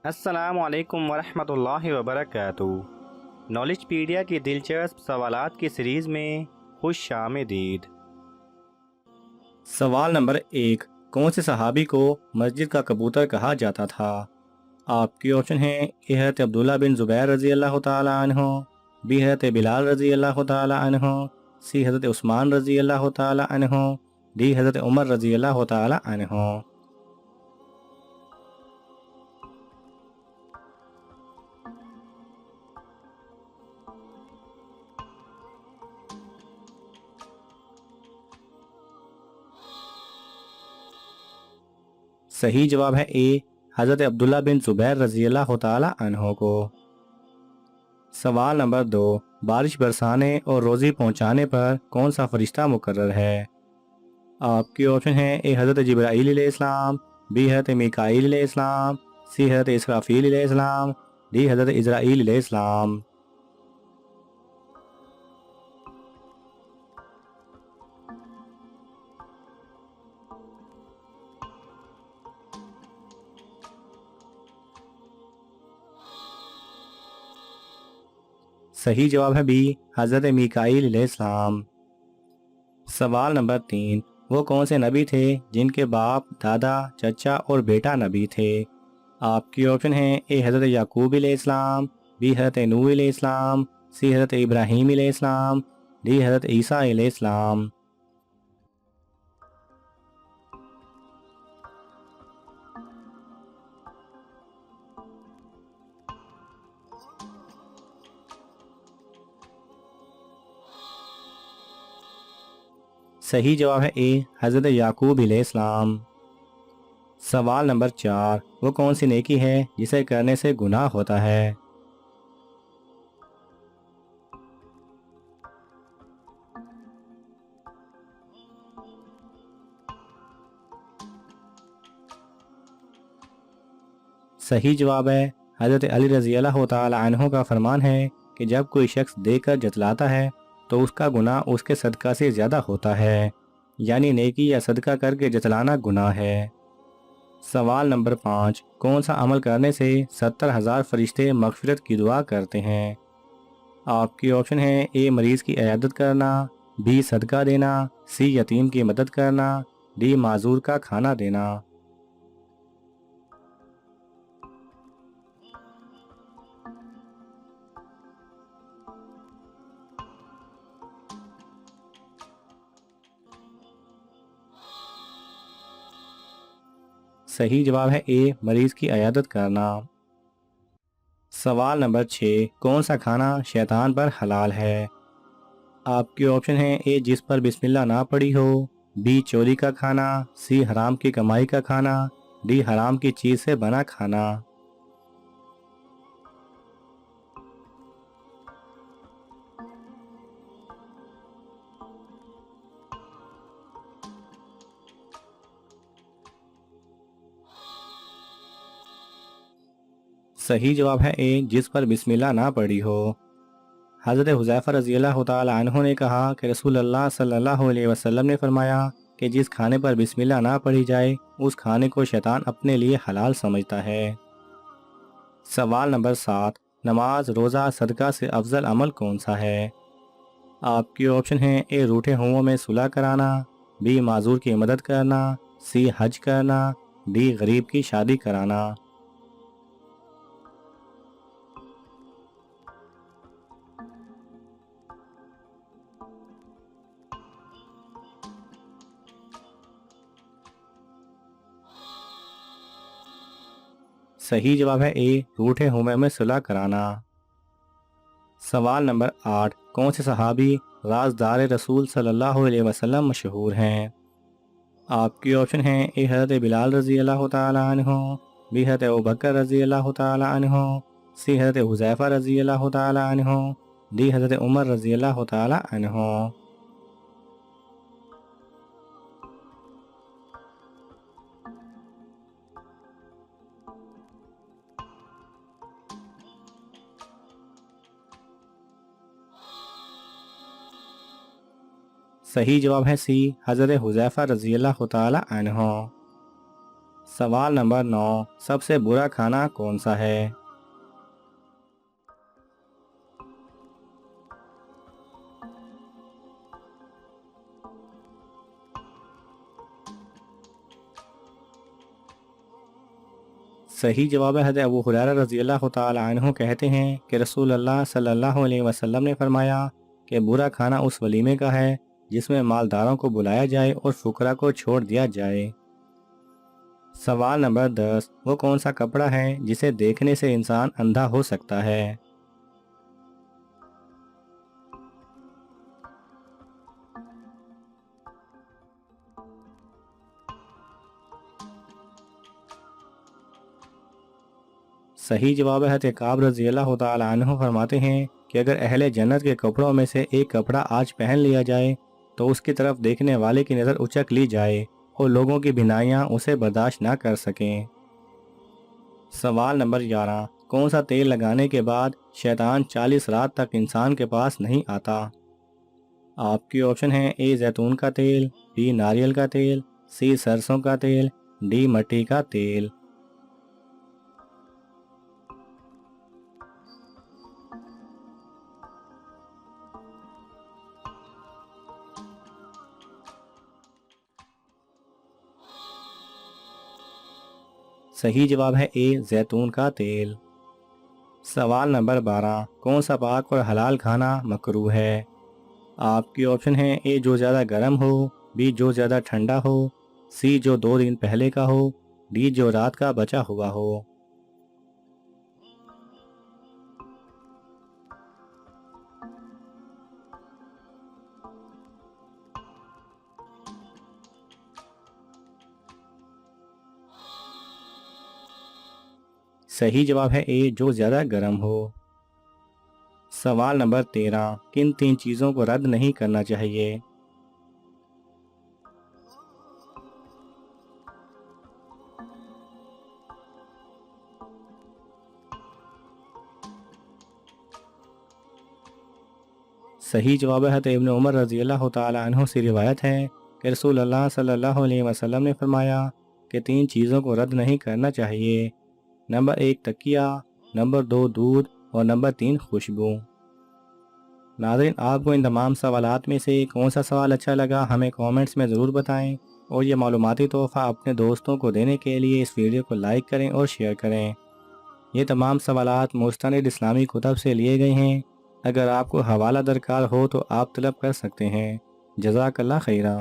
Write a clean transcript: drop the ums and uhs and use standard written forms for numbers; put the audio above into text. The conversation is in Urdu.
السلام علیکم ورحمۃ اللہ وبرکاتہ۔ نالج پیڈیا کی دلچسپ سوالات کی سیریز میں خوش آمدید۔ سوال نمبر 1، کون سے صحابی کو مسجد کا کبوتر کہا جاتا تھا؟ آپ کی آپشن ہیں: اے حضرت عبداللہ بن زبیر رضی اللہ تعالی عنہ، بی حضرت بلال رضی اللہ تعالی عنہ، سی حضرت عثمان رضی اللہ تعالی عنہ، ڈی حضرت عمر رضی اللہ تعالی عنہ۔ صحیح جواب ہے اے، حضرت عبداللہ بن زبیر رضی اللہ تعالی عنہ کو۔ سوال نمبر 2، بارش برسانے اور روزی پہنچانے پر کون سا فرشتہ مقرر ہے؟ آپ کی آپشن ہے: اے حضرت جبرائیل علیہ السلام، بی حضرت میکائیل علیہ السلام، سی حضرت اسرافیل علیہ السلام، ڈی حضرت عزرائیل علیہ السلام۔ صحیح جواب ہے بی، حضرت میکائیل علیہ السلام۔ سوال نمبر 3، وہ کون سے نبی تھے جن کے باپ، دادا، چچا اور بیٹا نبی تھے؟ آپ کی آپشن ہیں: اے حضرت یعقوب علیہ السلام، بی حضرت نوح علیہ السلام، سی حضرت ابراہیم علیہ السلام، ڈی حضرت عیسیٰ علیہ السلام۔ صحیح جواب ہے اے، حضرت یعقوب علیہ السلام۔ سوال نمبر 4، وہ کون سی نیکی ہے جسے کرنے سے گناہ ہوتا ہے؟ صحیح جواب ہے حضرت علی رضی اللہ تعالی عنہ کا فرمان ہے کہ جب کوئی شخص دے کر جتلاتا ہے تو اس کا گناہ اس کے صدقہ سے زیادہ ہوتا ہے، یعنی نیکی یا صدقہ کر کے جتلانا گناہ ہے۔ سوال نمبر 5، کون سا عمل کرنے سے 70,000 فرشتے مغفرت کی دعا کرتے ہیں؟ آپ کی آپشن ہے: اے مریض کی عیادت کرنا، بی صدقہ دینا، سی یتیم کی مدد کرنا، ڈی معذور کا کھانا دینا۔ صحیح جواب ہے اے، مریض کی عیادت کرنا۔ سوال نمبر 6، کون سا کھانا شیطان پر حلال ہے؟ آپ کی آپشن ہے: اے جس پر بسم اللہ نہ پڑی ہو، بی چوری کا کھانا، سی حرام کی کمائی کا کھانا، ڈی حرام کی چیز سے بنا کھانا۔ صحیح جواب ہے اے، جس پر بسم اللہ نہ پڑی ہو۔ حضرت حذیفہ رضی اللہ تعالی عنہ نے کہا کہ رسول اللہ صلی اللہ علیہ وسلم نے فرمایا کہ جس کھانے پر بسم اللہ نہ پڑھی جائے اس کھانے کو شیطان اپنے لیے حلال سمجھتا ہے۔ سوال نمبر 7، نماز، روزہ، صدقہ سے افضل عمل کون سا ہے؟ آپ کی آپشن ہیں: اے روٹھے ہوں میں صلح کرانا، بی معذور کی مدد کرنا، سی حج کرنا، ڈی غریب کی شادی کرانا۔ صحیح جواب ہے اے، روٹھے ہوں میں صلح کرانا۔ سوال نمبر 8، کون سے صحابی رازدار رسول صلی اللہ علیہ وسلم مشہور ہیں؟ آپ کی آپشن ہیں: اے حضرت بلال رضی اللہ تعالی عنہ، بی حضرت ابوبکر رضی اللہ تعالی عنہ، سی حضرت حذیفہ رضی اللہ تعالی عنہ، ڈی حضرت عمر رضی اللہ تعالی عنہ۔ صحیح جواب ہے سی، حضرت حذیفہ رضی اللہ تعالی عنہ۔ سوال نمبر 9، سب سے برا کھانا کون سا ہے؟ صحیح جواب ہے حضرت ابو ہریرہ رضی اللہ تعالی عنہ کہتے ہیں کہ رسول اللہ صلی اللہ علیہ وسلم نے فرمایا کہ برا کھانا اس ولیمے کا ہے جس میں مالداروں کو بلایا جائے اور فقراء کو چھوڑ دیا جائے۔ سوال نمبر 10، وہ کون سا کپڑا ہے جسے دیکھنے سے انسان اندھا ہو سکتا ہے؟ صحیح جواب ہے حضرت کعب رضی اللہ تعالی عنہ فرماتے ہیں کہ اگر اہل جنت کے کپڑوں میں سے ایک کپڑا آج پہن لیا جائے تو اس کی طرف دیکھنے والے کی نظر اچک لی جائے اور لوگوں کی بینائیاں اسے برداشت نہ کر سکیں۔ سوال نمبر 11، کون سا تیل لگانے کے بعد شیطان 40 رات تک انسان کے پاس نہیں آتا؟ آپ کی آپشن ہیں اے زیتون کا تیل، بی ناریل کا تیل، سی سرسوں کا تیل، ڈی مٹی کا تیل۔ صحیح جواب ہے اے زیتون کا تیل۔ سوال نمبر 12، کون سا پاک اور حلال کھانا مکروہ ہے؟ آپ کی آپشن ہیں اے جو زیادہ گرم ہو، بی جو زیادہ ٹھنڈا ہو، سی جو 2 دن پہلے کا ہو، ڈی جو رات کا بچا ہوا ہو۔ صحیح جواب ہے اے جو زیادہ گرم ہو۔ سوال نمبر 13، کن 3 چیزوں کو رد نہیں کرنا چاہیے؟ صحیح جواب ہے حضرت ابن عمر رضی اللہ تعالی عنہ سے روایت ہے کہ رسول اللہ صلی اللہ علیہ وسلم نے فرمایا کہ 3 چیزوں کو رد نہیں کرنا چاہیے۔ نمبر 1 تکیہ، نمبر 2 دودھ اور نمبر 3 خوشبو۔ ناظرین، آپ کو ان تمام سوالات میں سے کون سا سوال اچھا لگا ہمیں کامنٹس میں ضرور بتائیں، اور یہ معلوماتی تحفہ اپنے دوستوں کو دینے کے لیے اس ویڈیو کو لائک کریں اور شیئر کریں۔ یہ تمام سوالات مستند اسلامی کتب سے لیے گئے ہیں، اگر آپ کو حوالہ درکار ہو تو آپ طلب کر سکتے ہیں۔ جزاک اللہ خیرہ۔